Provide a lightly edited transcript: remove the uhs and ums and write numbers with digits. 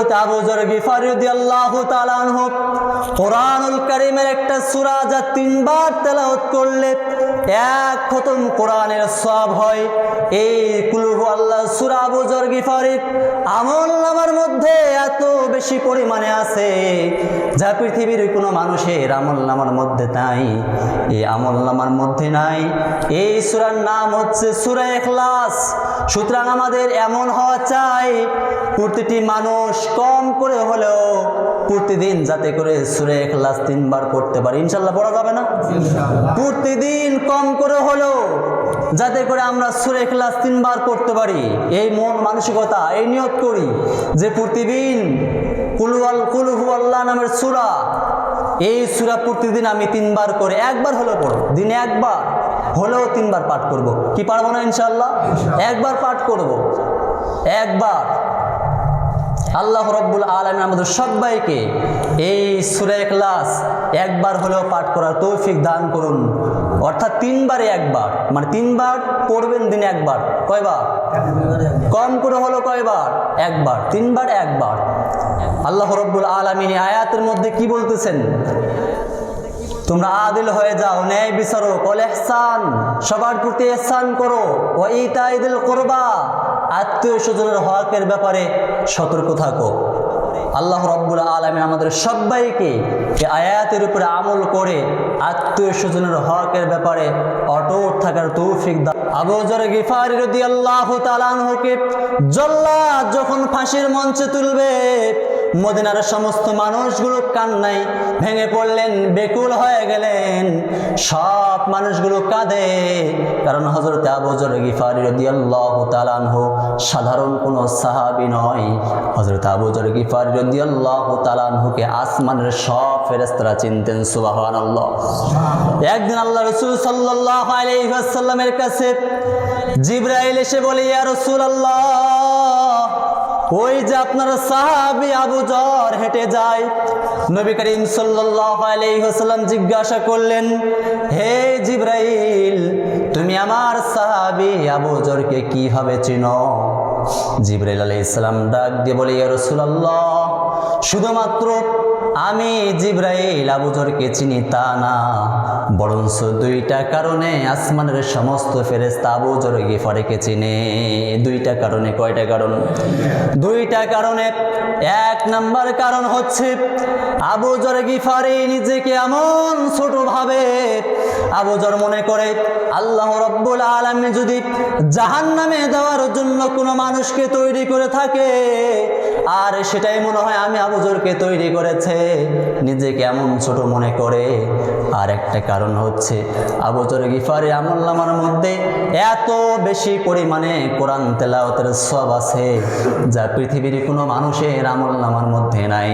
হযরত আবু যর গিফারী রাদিয়াল্লাহু তাআলা আনহু কোরআনুল কারীমের একটা সূরা যা 3 বার তেলাওয়াত করলে 1 খতম কোরআনের সওয়াব হয়। এই কুল হুয়াল্লাহ সূরা আবু যর গিফারীর আমলনামার মধ্যে এত বেশি পরিমাণে আছে যা পৃথিবীর কোনো মানুষের আমলনামার মধ্যে নাই। এই আমলনামার মধ্যে নাই। এই সূরার নাম হচ্ছে সূরা ইখলাস। সুতরাং আমাদের এমন হওয়া চাই প্রতিটি মানুষ কম করে হলেও প্রতিদিন যাতে করে সূরা ইখলাস 3 বার পড়তে পারে। ইনশাআল্লাহ পড়া যাবে না? ইনশাআল্লাহ। প্রতিদিন কম করে হলেও যাতে করে আমরা সূরা ইখলাস 3 বার পড়তে পারি, এই মন মানসিকতা, এই নিয়ত করি যে প্রতিদিন কুল হুয়াল্লাহ নামের সূরা, এই সূরা প্রতিদিন আমি 3 বার করে, একবার হলেও পড়ব, দিনে একবার হলেও 3 বার পাঠ করব। কি পারবো না? ইনশাআল্লাহ একবার পাঠ করব, একবার। আল্লাহ রাব্বুল আলামিন আমাদের সবাইকে এই সূরা ইখলাস একবার হলেও পাঠ করার তৌফিক দান করুন। অর্থাৎ 3 বারে একবার, মানে 3 বার পড়বেন দিনে একবার। কয়বার? কম করে হলো কয়বার? একবার। 3 বার একবার। আল্লাহ রাব্বুল আলামিন আয়াতের মধ্যে কি বলতেছেন? তোমরা আদিল হয়ে যাও, ন্যায় বিচারক, ওয়াল ইহসান, সবার প্রতি ইহসান করো, ওয়া ইতাইদিল কুরবা, আত্মীয় স্বজনের হকের ব্যাপারে সতর্ক থাকো। আল্লাহ রাব্বুল আলামিন আমাদের সবাইকে এই আয়াতের উপরে আমল করে আত্মীয় স্বজনের হকের ব্যাপারে অটুট থাকার তৌফিক দান। আবু যর গিফারী রাদিয়াল্লাহু তাআলা আনহুকে জল্লাদ যখন ফাঁসির মঞ্চে তুলবে, মদিনার সমস্ত মানুষগুলো কান্নায় ভেঙে পড়লেন, বেকুল হয়ে গেলেন। সব মানুষগুলো কাঁদে, কারণ হযরত আবু যর গিফারী রাদিয়াল্লাহু তাআলা আনহু সাধারণ কোনো সাহাবী নয়। হযরত আবু যর গিফারী রাদিয়াল্লাহু তাআলা আনহুকে আসমানের সব ফেরেশতারা চিনতেন। সুবহানাল্লাহ। একদিন আল্লাহ রাসূল সাল্লাল্লাহু আলাইহি ওয়াসাল্লামের কাছে জিবরাইল এসে বলে, ইয়া রাসূলুল্লাহ, ওই যে আপনার সাহাবী আবু যর হেঁটে যায়। নবী করিম সাল্লাল্লাহু আলাইহি ওয়াসাল্লাম জিজ্ঞাসা করলেন, হে জিবরাইল, তুমি আমার সাহাবী আবু যরকে কিভাবে চিনো? জিবরাইল আলাইহিস সালাম ডাক দিয়ে বলে, ইয়া রাসূলুল্লাহ, শুধুমাত্র আমি জিবরাইল আবু যরকে চিনি তা না, বরঞ্চ 2টা কারণে আসমানের সমস্ত ফেরেশতা আবু যর গিফারীকে চিনে। 2টা কারণে। কয়টা কারণ? 2টা কারণে। 1 নাম্বার কারণ হচ্ছে আবু যর গিফারী নিজেকে এমন ছোট ভাবে, আবু যর মনে করে আল্লাহ রাব্বুল আলামিন যদি জাহান্নামে দেওয়ার জন্য কোনো মানুষকে তৈরি করে থাকে, আর সেটাই মনে হয় আমি আবু যরকে তৈরি করেছে, নিজেকে এমন ছোট মনে করে। আর একটা কারণ হচ্ছে আবু যর গিফারী আমলনামার মধ্যে এত বেশি পরিমাণে কোরআন তেলাওয়াতের সওয়াব আছে যা পৃথিবীর কোনো মানুষের আমলনামার মধ্যে নাই।